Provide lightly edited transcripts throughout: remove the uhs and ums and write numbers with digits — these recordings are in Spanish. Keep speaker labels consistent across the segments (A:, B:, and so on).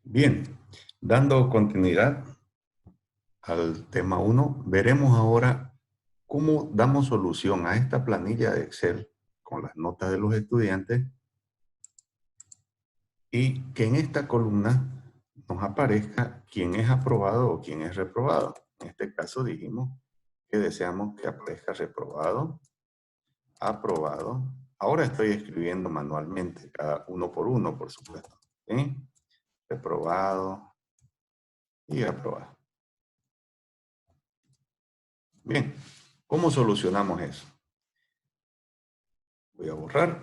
A: Bien, dando continuidad al tema 1, veremos ahora cómo damos solución a esta planilla de Excel con las notas de los estudiantes y que en esta columna nos aparezca quién es aprobado o quién es reprobado. En este caso dijimos que deseamos que aparezca reprobado, aprobado. Ahora estoy escribiendo manualmente, cada uno por uno, por supuesto. ¿Sí? Reprobado y aprobado. Bien, ¿cómo solucionamos eso? Voy a borrar,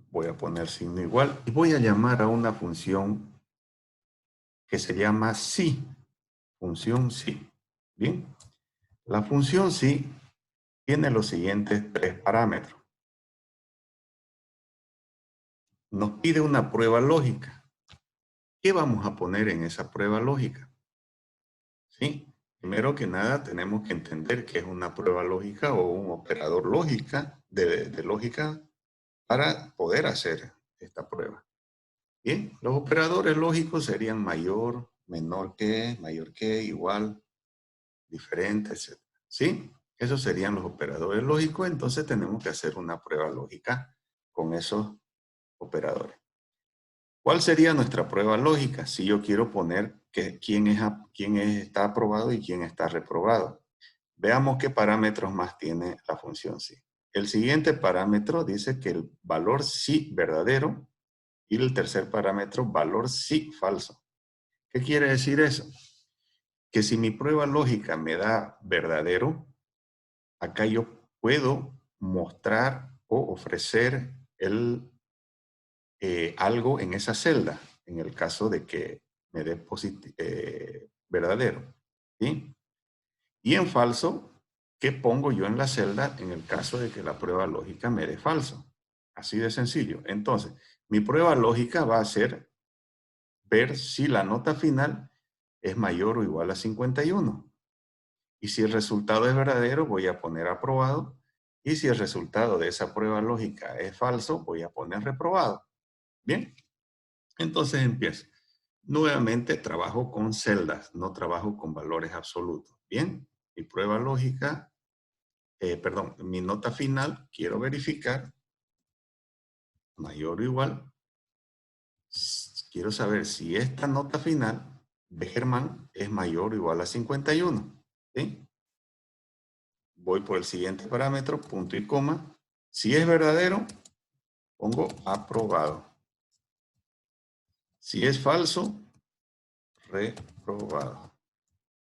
A: voy a poner signo igual y voy a llamar a una función que se llama si, función si. Bien, la función si tiene los siguientes tres parámetros. Nos pide una prueba lógica. ¿Qué vamos a poner en esa prueba lógica? ¿Sí? Primero que nada tenemos que entender qué es una prueba lógica o un operador lógica de lógica para poder hacer esta prueba. Bien, los operadores lógicos serían mayor, menor que, igual, diferente, etc. ¿Sí? Esos serían los operadores lógicos, entonces tenemos que hacer una prueba lógica con esos operadores. ¿Cuál sería nuestra prueba lógica si yo quiero poner quién está aprobado y quién está reprobado? Veamos qué parámetros más tiene la función si. El siguiente parámetro dice que el valor si verdadero y el tercer parámetro valor si falso. ¿Qué quiere decir eso? Que si mi prueba lógica me da verdadero, acá yo puedo mostrar o ofrecer algo en esa celda, en el caso de que me dé verdadero. ¿Sí? Y en falso, ¿qué pongo yo en la celda en el caso de que la prueba lógica me dé falso? Así de sencillo. Entonces, mi prueba lógica va a ser ver si la nota final es mayor o igual a 51. Y si el resultado es verdadero, voy a poner aprobado. Y si el resultado de esa prueba lógica es falso, voy a poner reprobado. Bien, entonces empiezo. Nuevamente trabajo con celdas, no trabajo con valores absolutos. Bien, mi prueba lógica, mi nota final, quiero verificar mayor o igual. Quiero saber si esta nota final de Germán es mayor o igual a 51. ¿Sí? Voy por el siguiente parámetro, punto y coma. Si es verdadero, pongo aprobado. Si es falso, reprobado.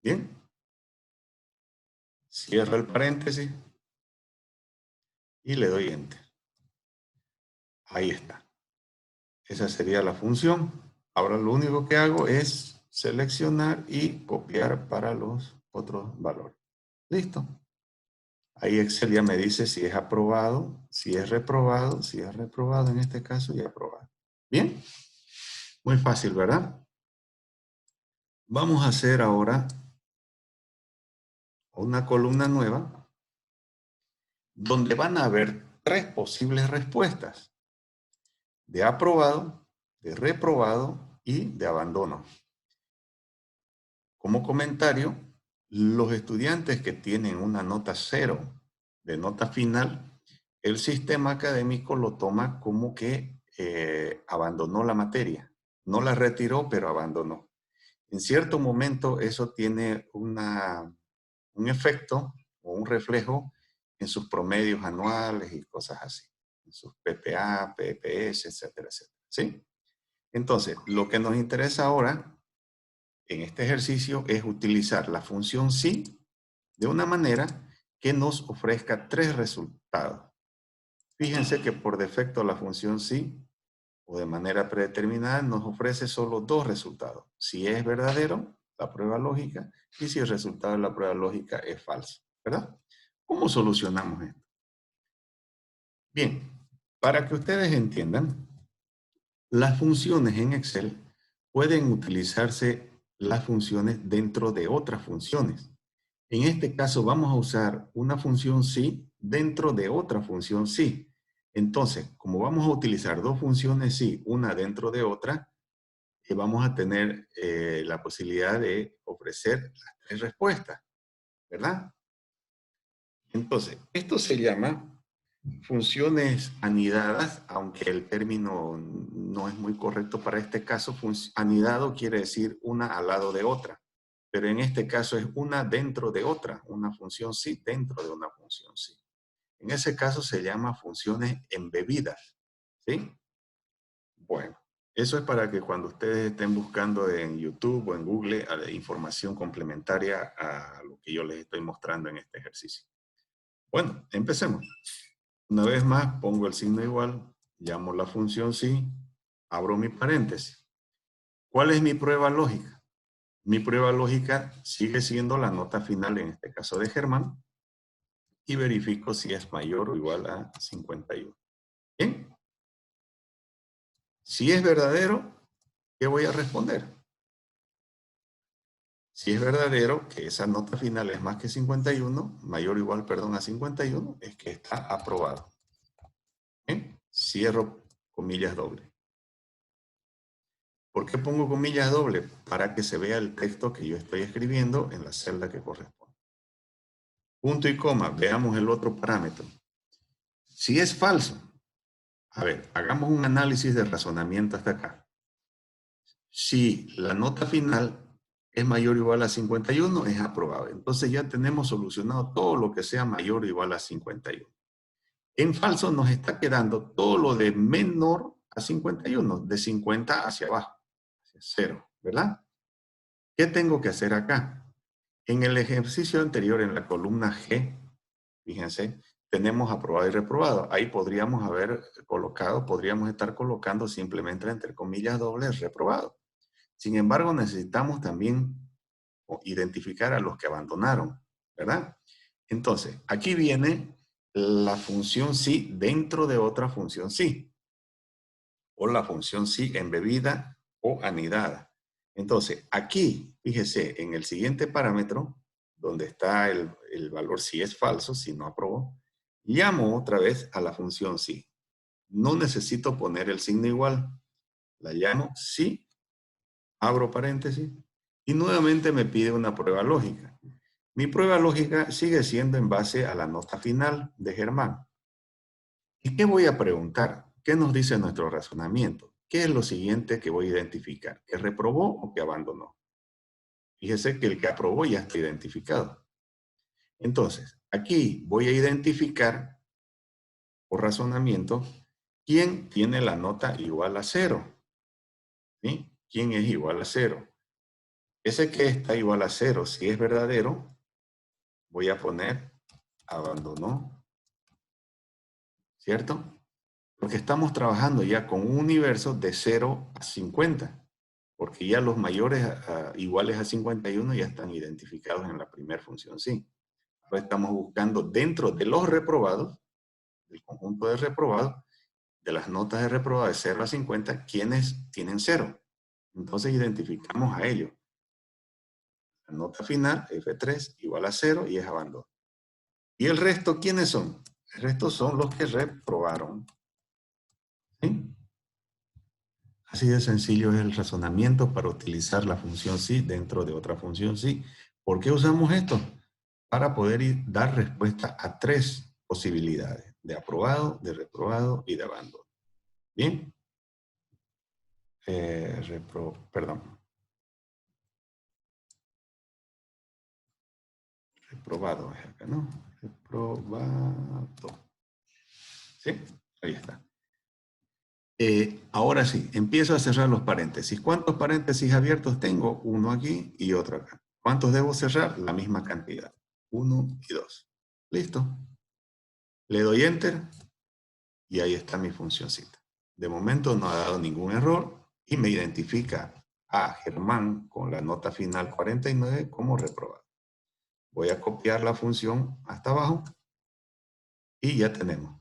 A: Bien. Cierro el paréntesis y le doy enter. Ahí está. Esa sería la función. Ahora lo único que hago es seleccionar y copiar para los otros valores. Listo. Ahí Excel ya me dice si es aprobado, si es reprobado en este caso y aprobado. Bien. Muy fácil, ¿verdad? Vamos a hacer ahora una columna nueva donde van a haber tres posibles respuestas: de aprobado, de reprobado y de abandono. Como comentario, los estudiantes que tienen una nota 0 de nota final, el sistema académico lo toma como que abandonó la materia. No la retiró, pero abandonó. En cierto momento eso tiene un efecto o un reflejo en sus promedios anuales y cosas así, en sus PPA, PPS, etcétera, etcétera. ¿Sí? Entonces, lo que nos interesa ahora en este ejercicio es utilizar la función si de una manera que nos ofrezca tres resultados. Fíjense que por defecto la función si o de manera predeterminada nos ofrece solo dos resultados: si es verdadero, la prueba lógica, y si el resultado de la prueba lógica es falso, ¿verdad? ¿Cómo solucionamos esto? Bien, para que ustedes entiendan, las funciones en Excel pueden utilizarse las funciones dentro de otras funciones. En este caso vamos a usar una función si dentro de otra función si. Entonces, como vamos a utilizar dos funciones si, una dentro de otra, que vamos a tener la posibilidad de ofrecer las 3 respuestas, ¿verdad? Entonces, esto se llama funciones anidadas, aunque el término no es muy correcto para este caso. Anidado quiere decir una al lado de otra, pero en este caso es una dentro de otra, una función sí dentro de una función sí. En ese caso se llama funciones embebidas, ¿sí? Bueno, eso es para que cuando ustedes estén buscando en YouTube o en Google información complementaria a lo que yo les estoy mostrando en este ejercicio. Bueno, empecemos. Una vez más, pongo el signo igual, llamo la función sí, abro mi paréntesis. ¿Cuál es mi prueba lógica? Mi prueba lógica sigue siendo la nota final, en este caso de Germán, y verifico si es mayor o igual a 51. ¿Bien? Si es verdadero, ¿qué voy a responder? Si es verdadero que esa nota final es más que 51, mayor o igual, perdón, a 51, es que está aprobado. ¿Bien? Cierro comillas dobles. ¿Por qué pongo comillas dobles? Para que se vea el texto que yo estoy escribiendo en la celda que corresponde. Punto y coma. Veamos el otro parámetro. Si es falso, a ver, hagamos un análisis de razonamiento hasta acá. Si la nota final es mayor o igual a 51, es aprobado. Entonces ya tenemos solucionado todo lo que sea mayor o igual a 51. En falso nos está quedando todo lo de menor a 51, de 50 hacia abajo, hacia 0, ¿verdad? ¿Qué tengo que hacer acá? En el ejercicio anterior, en la columna G, fíjense, tenemos aprobado y reprobado. Ahí podríamos estar colocando simplemente entre comillas dobles reprobado. Sin embargo, necesitamos también identificar a los que abandonaron, ¿verdad? Entonces, aquí viene la función sí dentro de otra función sí, o la función sí embebida o anidada. Entonces, aquí, fíjese, en el siguiente parámetro, donde está el valor si es falso, si no aprobó, llamo otra vez a la función sí. No necesito poner el signo igual. La llamo sí, abro paréntesis, y nuevamente me pide una prueba lógica. Mi prueba lógica sigue siendo en base a la nota final de Germán. ¿Y qué voy a preguntar? ¿Qué nos dice nuestro razonamiento? ¿Qué es lo siguiente que voy a identificar? ¿Que reprobó o que abandonó? Fíjese que el que aprobó ya está identificado. Entonces, aquí voy a identificar, por razonamiento, quién tiene la nota igual a 0. ¿Sí? ¿Quién es igual a 0? Ese que está igual a 0, si es verdadero, voy a poner abandonó, ¿cierto? Porque estamos trabajando ya con un universo de 0 a 50, porque ya los mayores iguales a 51 ya están identificados en la primera función sí. Ahora estamos buscando dentro de los reprobados, del conjunto de reprobados, de las notas de reprobado de 0 a 50, ¿quiénes tienen 0? Entonces identificamos a ellos. La nota final, F3, igual a 0 y es abandono. ¿Y el resto quiénes son? El resto son los que reprobaron. ¿Sí? Así de sencillo es el razonamiento para utilizar la función sí dentro de otra función sí. ¿Por qué usamos esto? Para poder dar respuesta a 3 posibilidades, de aprobado, de reprobado y de abandono. ¿Bien? Perdón. Reprobado es acá, ¿no? Reprobado. ¿Sí? Ahí está. Ahora sí, empiezo a cerrar los paréntesis. ¿Cuántos paréntesis abiertos tengo? Uno aquí y otro acá. ¿Cuántos debo cerrar? La misma cantidad. 1 y 2. ¿Listo? Le doy Enter y ahí está mi funcioncita. De momento no ha dado ningún error y me identifica a Germán con la nota final 49 como reprobado. Voy a copiar la función hasta abajo y ya tenemos.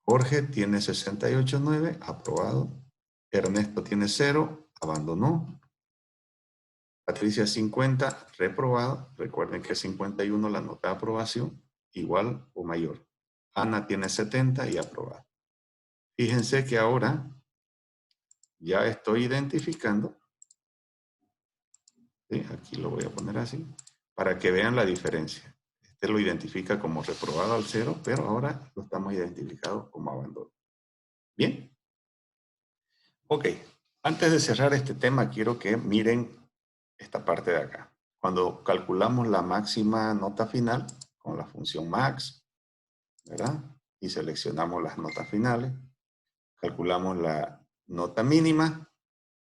A: Jorge tiene 68.9, aprobado. Ernesto tiene 0, abandonó. Patricia 50, reprobado. Recuerden que 51 la nota de aprobación, igual o mayor. Ana tiene 70 y aprobado. Fíjense que ahora ya estoy identificando, ¿sí? Aquí lo voy a poner así, para que vean la diferencia. Este lo identifica como reprobado al 0, pero ahora lo estamos identificando como abandono. Bien. Ok. Antes de cerrar este tema, quiero que miren esta parte de acá. Cuando calculamos la máxima nota final con la función max, ¿verdad? Y seleccionamos las notas finales, calculamos la nota mínima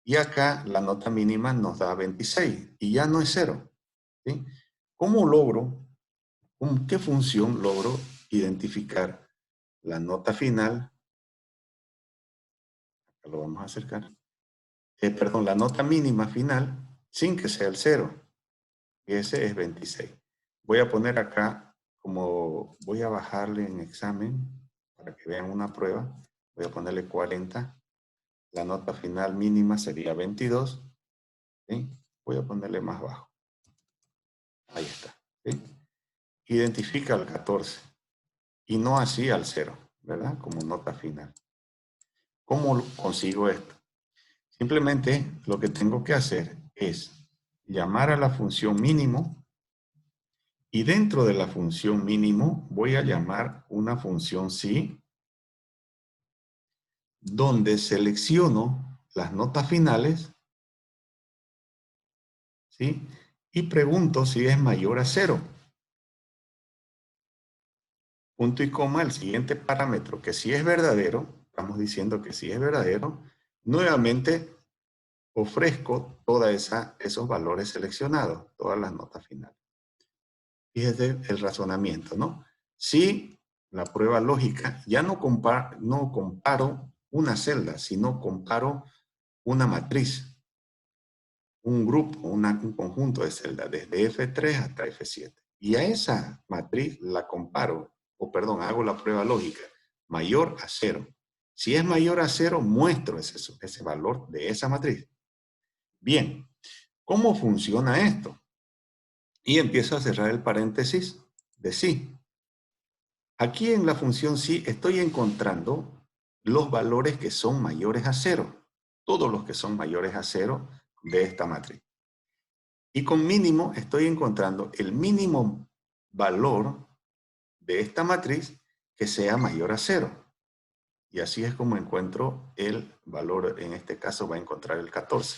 A: y acá la nota mínima nos da 26 y ya no es 0. ¿Sí? ¿Cómo logro, con qué función logro identificar la nota final? Acá lo vamos a acercar. Perdón, la nota mínima final sin que sea el 0. Y ese es 26. Voy a poner acá, como voy a bajarle en examen, para que vean una prueba, voy a ponerle 40. La nota final mínima sería 22. ¿Sí? Voy a ponerle más bajo. Ahí está. ¿Sí? Identifica al 14 y no así al 0, ¿verdad? Como nota final. ¿Cómo consigo esto? Simplemente lo que tengo que hacer es llamar a la función mínimo y dentro de la función mínimo voy a llamar una función sí donde selecciono las notas finales, ¿sí? Y pregunto si es mayor a 0. Punto y coma, el siguiente parámetro, que si es verdadero, estamos diciendo que si es verdadero, nuevamente ofrezco todos esos valores seleccionados, todas las notas finales. Fíjese el razonamiento, ¿no? Si la prueba lógica, ya no comparo una celda, sino comparo una matriz, un grupo, un conjunto de celdas, desde F3 hasta F7. Y a esa matriz la comparo, o perdón, hago la prueba lógica, mayor a 0. Si es mayor a 0, muestro ese valor de esa matriz. Bien, ¿cómo funciona esto? Y empiezo a cerrar el paréntesis de sí. Aquí en la función sí estoy encontrando los valores que son mayores a 0. Todos los que son mayores a 0 de esta matriz. Y con mínimo estoy encontrando el mínimo valor de esta matriz que sea mayor a 0. Y así es como encuentro el valor, en este caso va a encontrar el 14.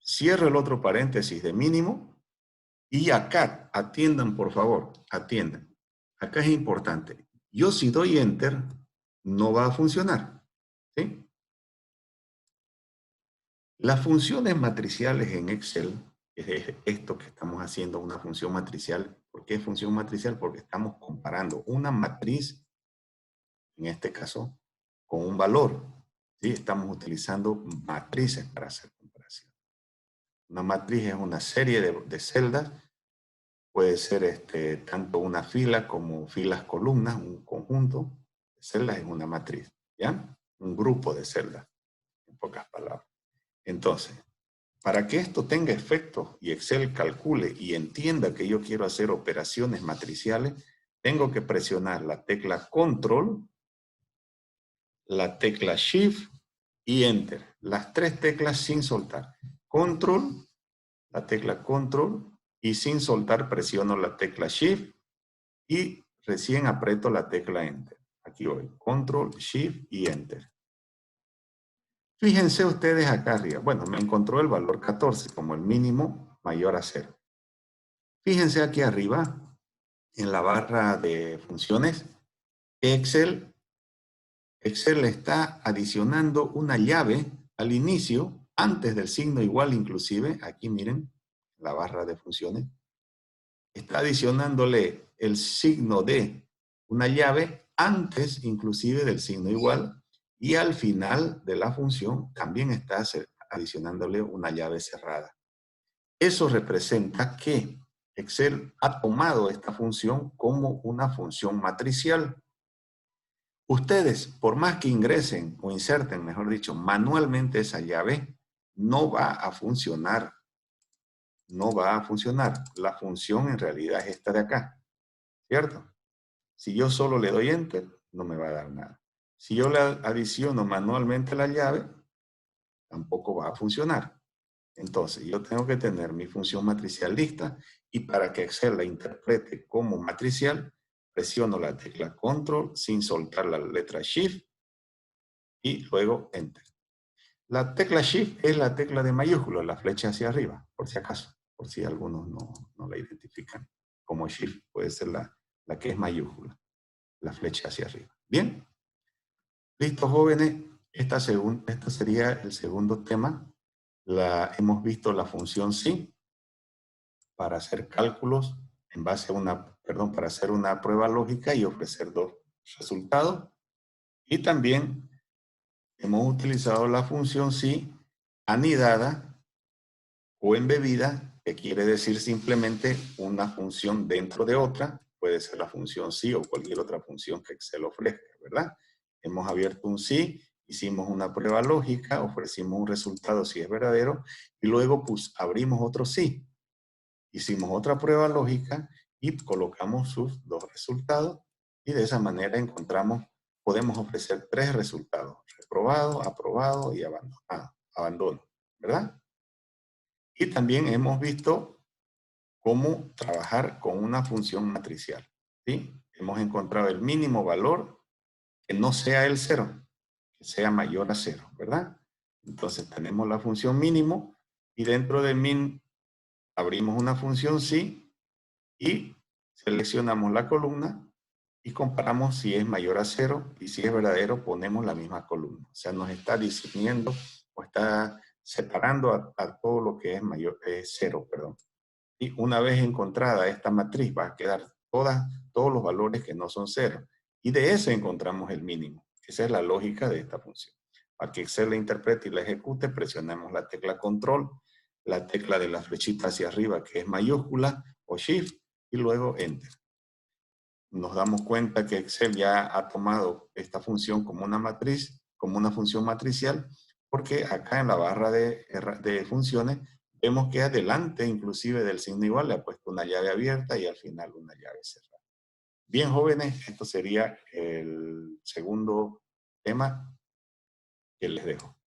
A: Cierro el otro paréntesis de mínimo y acá, atiendan por favor, atiendan. Acá es importante. Yo si doy enter, no va a funcionar. ¿Sí? Las funciones matriciales en Excel, es esto que estamos haciendo, una función matricial. ¿Por qué función matricial? Porque estamos comparando una matriz, en este caso, con un valor. ¿Sí? Estamos utilizando matrices para hacer comparación. Una matriz es una serie de celdas. Puede ser tanto una fila como filas columnas, un conjunto de celdas en una matriz. ¿Ya? Un grupo de celdas, en pocas palabras. Entonces, para que esto tenga efecto y Excel calcule y entienda que yo quiero hacer operaciones matriciales, tengo que presionar la tecla Control, la tecla Shift y Enter. Las tres teclas sin soltar. Control, la tecla Control, y sin soltar presiono la tecla Shift y recién aprieto la tecla Enter. Aquí voy. Control, Shift y Enter. Fíjense ustedes acá arriba. Bueno, me encontró el valor 14 como el mínimo mayor a 0. Fíjense aquí arriba, en la barra de funciones, Excel le está adicionando una llave al inicio, antes del signo igual inclusive. Aquí miren, la barra de funciones. Está adicionándole el signo de una llave antes inclusive del signo igual. Y al final de la función también está adicionándole una llave cerrada. Eso representa que Excel ha tomado esta función como una función matricial. Ustedes, por más que ingresen o inserten, mejor dicho, manualmente esa llave, no va a funcionar. No va a funcionar. La función en realidad es esta de acá, ¿cierto? Si yo solo le doy Enter, no me va a dar nada. Si yo le adiciono manualmente la llave, tampoco va a funcionar. Entonces, yo tengo que tener mi función matricial lista y para que Excel la interprete como matricial, presiono la tecla Control sin soltar la letra Shift y luego Enter. La tecla Shift es la tecla de mayúscula, la flecha hacia arriba, por si acaso, por si algunos no la identifican como Shift. Puede ser la que es mayúscula, la flecha hacia arriba. Bien, listo jóvenes, esta sería el segundo tema. Hemos visto la función sí para hacer cálculos en base a para hacer una prueba lógica y ofrecer dos resultados. Y también hemos utilizado la función sí anidada o embebida, que quiere decir simplemente una función dentro de otra. Puede ser la función sí o cualquier otra función que Excel ofrezca, ¿verdad? Hemos abierto un sí, hicimos una prueba lógica, ofrecimos un resultado si es verdadero, y luego pues abrimos otro sí. Hicimos otra prueba lógica y colocamos sus dos resultados y de esa manera podemos ofrecer tres resultados: reprobado, aprobado y abandono, ¿verdad? Y también hemos visto cómo trabajar con una función matricial, ¿sí? Hemos encontrado el mínimo valor que no sea el 0, que sea mayor a 0, ¿verdad? Entonces tenemos la función mínimo y dentro de min abrimos una función sí y seleccionamos la columna y comparamos si es mayor a 0 y si es verdadero ponemos la misma columna. O sea, nos está discerniendo o está separando a todo lo que es mayor, 0, perdón. Y una vez encontrada esta matriz va a quedar todos los valores que no son 0. Y de ese encontramos el mínimo. Esa es la lógica de esta función. Para que Excel la interprete y la ejecute, presionamos la tecla Control, la tecla de la flechita hacia arriba que es mayúscula o Shift y luego Enter. Nos damos cuenta que Excel ya ha tomado esta función como una matriz, como una función matricial, porque acá en la barra de funciones vemos que adelante inclusive del signo igual le ha puesto una llave abierta y al final una llave cerrada. Bien jóvenes, esto sería el segundo tema que les dejo.